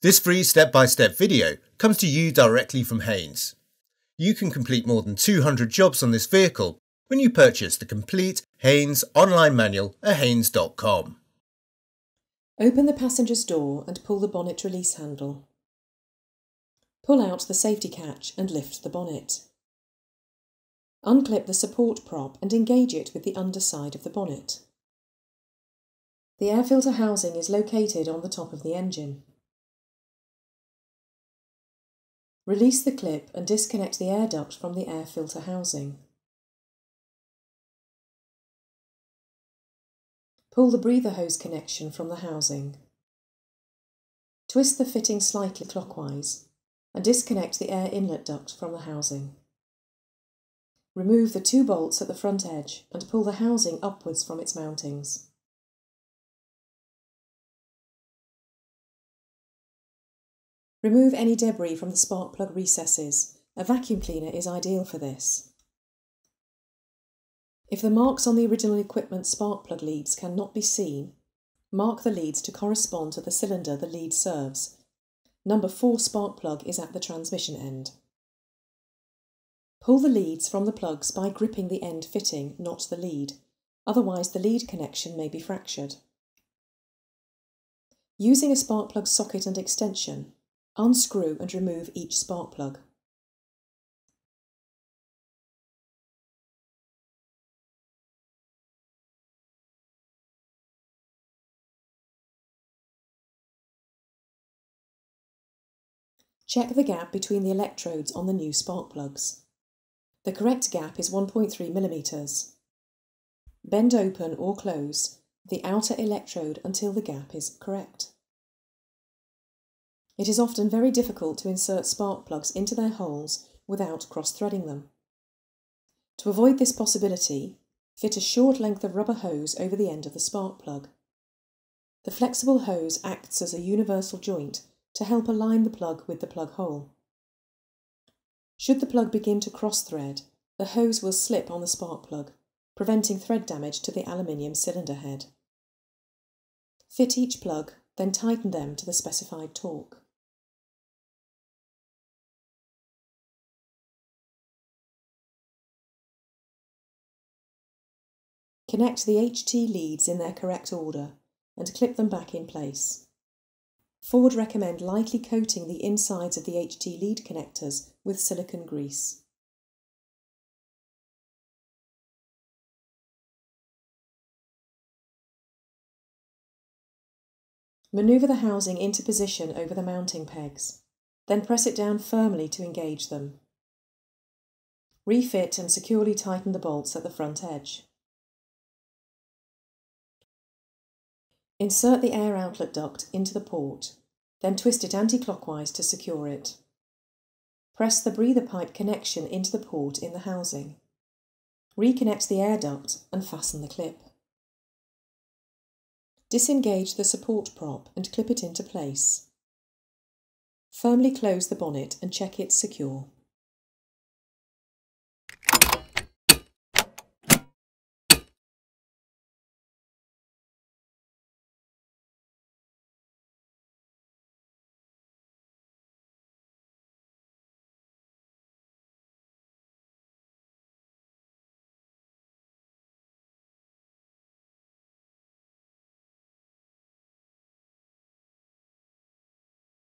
This free step-by-step video comes to you directly from Haynes. You can complete more than 200 jobs on this vehicle when you purchase the complete Haynes online manual at haynes.com. Open the passenger's door and pull the bonnet release handle. Pull out the safety catch and lift the bonnet. Unclip the support prop and engage it with the underside of the bonnet. The air filter housing is located on the top of the engine. Release the clip and disconnect the air duct from the air filter housing. Pull the breather hose connection from the housing. Twist the fitting slightly clockwise and disconnect the air inlet duct from the housing. Remove the 2 bolts at the front edge and pull the housing upwards from its mountings. Remove any debris from the spark plug recesses. A vacuum cleaner is ideal for this. If the marks on the original equipment spark plug leads cannot be seen, mark the leads to correspond to the cylinder the lead serves. Number 4 spark plug is at the transmission end. Pull the leads from the plugs by gripping the end fitting, not the lead, otherwise the lead connection may be fractured. Using a spark plug socket and extension, unscrew and remove each spark plug. Check the gap between the electrodes on the new spark plugs. The correct gap is 1.3 mm. Bend open or close the outer electrode until the gap is correct. It is often very difficult to insert spark plugs into their holes without cross-threading them. To avoid this possibility, fit a short length of rubber hose over the end of the spark plug. The flexible hose acts as a universal joint to help align the plug with the plug hole. Should the plug begin to cross-thread, the hose will slip on the spark plug, preventing thread damage to the aluminium cylinder head. Fit each plug, then tighten them to the specified torque. Connect the HT leads in their correct order and clip them back in place. Ford recommend lightly coating the insides of the HT lead connectors with silicone grease. Maneuver the housing into position over the mounting pegs, then press it down firmly to engage them. Refit and securely tighten the bolts at the front edge. Insert the air outlet duct into the port, then twist it anti-clockwise to secure it. Press the breather pipe connection into the port in the housing. Reconnect the air duct and fasten the clip. Disengage the support prop and clip it into place. Firmly close the bonnet and check it's secure.